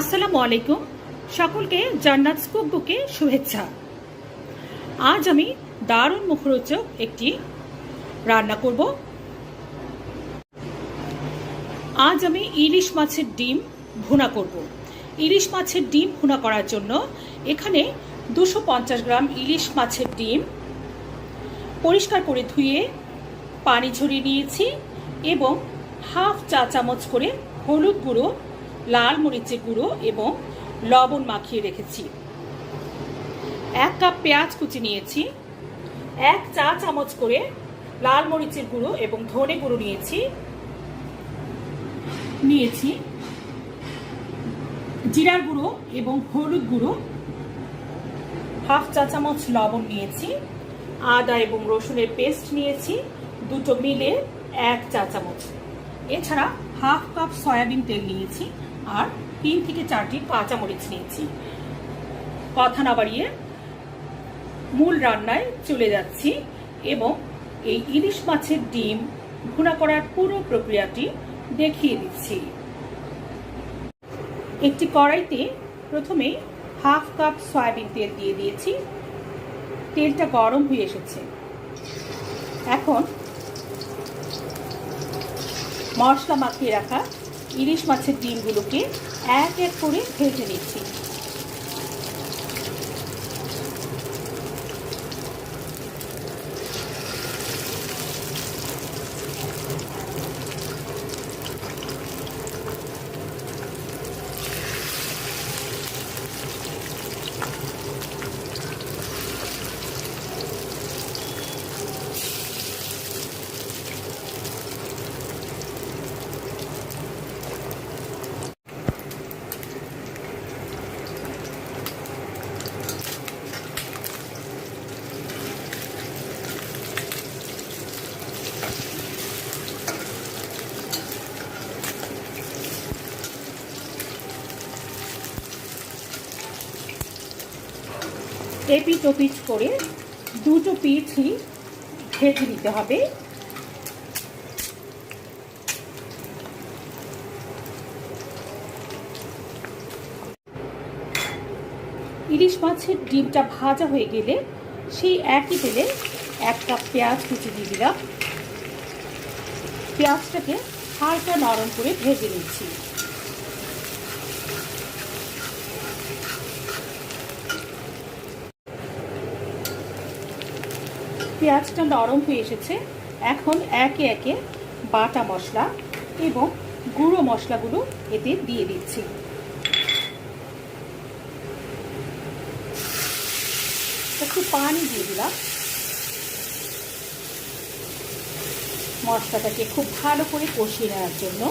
আসসালামু আলাইকুম। সকলকে জান্নাত কুক বুকে শুভেচ্ছা। আজ আমি দারুণ মুখরোচক একটি রান্না করব। আজ আমি ইলিশ মাছের ডিম ভুনা করব। ইলিশ মাছের ডিম ভুনা করার জন্য এখানে 250 গ্রাম ইলিশ মাছের ডিম পরিষ্কার করে ধুয়ে পানি ঝরিয়ে নিয়েছি এবং হাফ চা চামচ করে হলুদ গুঁড়ো, লাল মরিচের গুঁড়ো এবং লবণ মাখিয়ে রেখেছি। 1 কাপ পেঁয়াজ কুচি নিয়েছি। 1 চা চামচ করে লাল মরিচের গুঁড়ো এবং ধনে গুঁড়ো নিয়েছি জিরার গুঁড়ো এবং হলুদ গুঁড়ো, হাফ চা চামচ লবণ নিয়েছি। আদা এবং রসুনের পেস্ট নিয়েছি দুটো মিলে 1 চা চামচ। এছাড়া হাফ কাপ সয়াবিন তেল নিয়েছি আর 3 থেকে 4টি কাঁচামরিচ নিয়েছি। কথা না বাড়িয়ে মূল রান্নায় চলে যাচ্ছি এবং এই ইলিশ মাছের ডিম ভুনা করার পুরো প্রক্রিয়াটি দেখিয়ে দিচ্ছি। একটি কড়াইতে প্রথমে হাফ কাপ সয়াবিন তেল দিয়ে দিয়েছি। তেলটা গরম হয়ে এসেছে। এখন মশলা মাখিয়ে রাখা ইলিশ মাছের ডিমগুলোকে এক এক করে ভেজে নিচ্ছি। এপিট ওপিট করে দুটো পিঠই ভেজে নিতে হবে। ইলিশ মাছের ডিমটা ভাজা হয়ে গেলে সেই একই তেলে 1 কাপ পেঁয়াজ কুচি দিয়ে দিলাম। পেঁয়াজটাকে হালকা নরম করে ভেজে নিচ্ছি। পেঁয়াজটা নরম হয়ে এসেছে। এখন একে একে বাটা মশলা এবং গুঁড়ো মশলাগুলো এতে দিয়ে দিচ্ছি। একটু পানি দিয়ে দিলাম। মশলাটাকে খুব ভালো করে কষিয়ে নেওয়ার জন্য।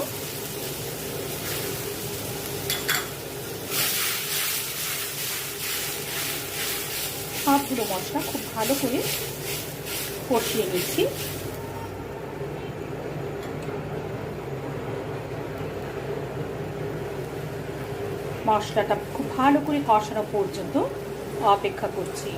সবগুলো মশলা খুব ভালো করে কষিয়ে নিচ্ছি। মশলাটা খুব ভালো করে কষানো পর্যন্ত অপেক্ষা করছি।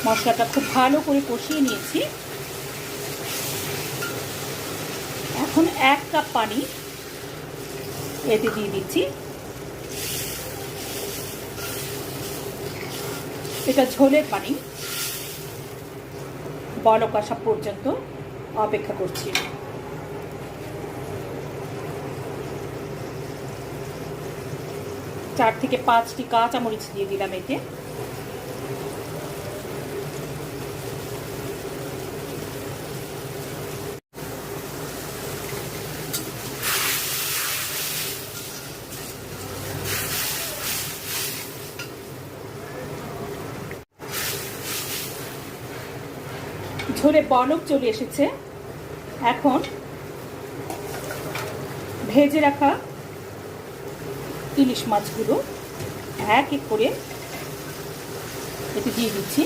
মশলাটা খুব ভালো করে কষিয়ে নিয়েছি। এখন 1 কাপ পানি এতে দিয়ে দিচ্ছি। এটা ঝোলের পানি। বলক আসা পর্যন্ত অপেক্ষা করছি। চার থেকে 5টি কাঁচামরিচ দিয়ে দিলাম এতে। ঝোলে বলক চলে এসেছে। এখন ভেজে রাখা ইলিশ মাছগুলো এক এক করে এতে দিয়ে দিচ্ছি।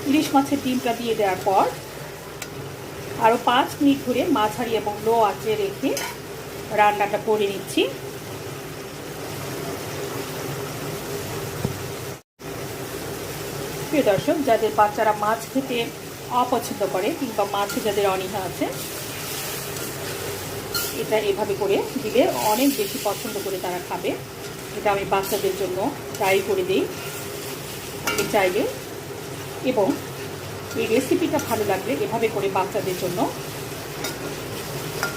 ইলিশ মাছের ডিমটা দিয়ে দেওয়ার পর আরও 5 মিনিট ধরে মাঝারি এবং লো আঁচে রেখে রান্নাটা করে নিচ্ছি। প্রিয় দর্শক, যাদের বাচ্চারা মাছ খেতে অপছন্দ করে কিংবা মাছে যাদের অনীহা আছে, এটা এভাবে করে দিলে অনেক বেশি পছন্দ করে তারা খাবে। এটা আমি বাচ্চাদের জন্য ট্রাই করে দিই, আপনি চাইলে। এবং এই রেসিপিটা ভালো লাগলে এভাবে করে বাচ্চাদের জন্য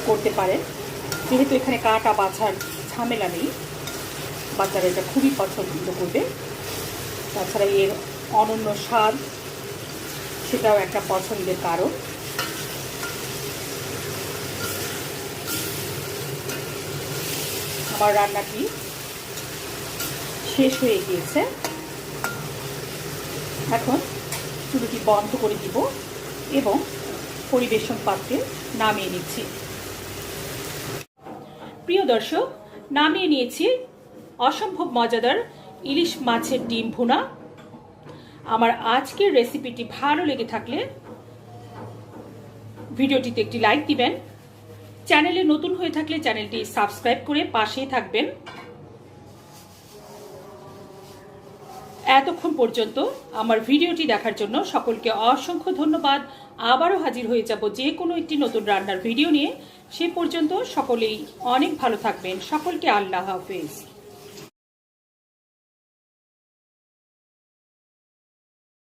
করতে পারেন। যেহেতু এখানে কাটা বাছার ঝামেলা নেই, বাচ্চারা এটা খুবই পছন্দ করবে। তাছাড়া এর অনন্য স্বাদ, সেটাও একটা পছন্দের কারণ। আমার রান্নাটি শেষ হয়ে গিয়েছে। এখন চুলাটি বন্ধ করে দিব এবং পরিবেশন পাত্রে নামিয়ে নিচ্ছি। প্রিয় দর্শক, নামিয়ে নিয়েছি অসম্ভব মজাদার ইলিশ মাছের ডিম ভুনা। আমার আজকের রেসিপিটি ভালো লেগে থাকলে ভিডিওটিতে একটি লাইক দিবেন। চ্যানেলে নতুন হয়ে থাকলে চ্যানেলটি সাবস্ক্রাইব করে পাশেই থাকবেন। এতক্ষণ পর্যন্ত আমার ভিডিওটি দেখার জন্য সকলকে অসংখ্য ধন্যবাদ। আবারও হাজির হয়ে যাব যে কোনো একটি নতুন রান্নার ভিডিও নিয়ে। সে পর্যন্ত সকলেই অনেক ভালো থাকবেন। সকলকে আল্লাহ হাফেজ।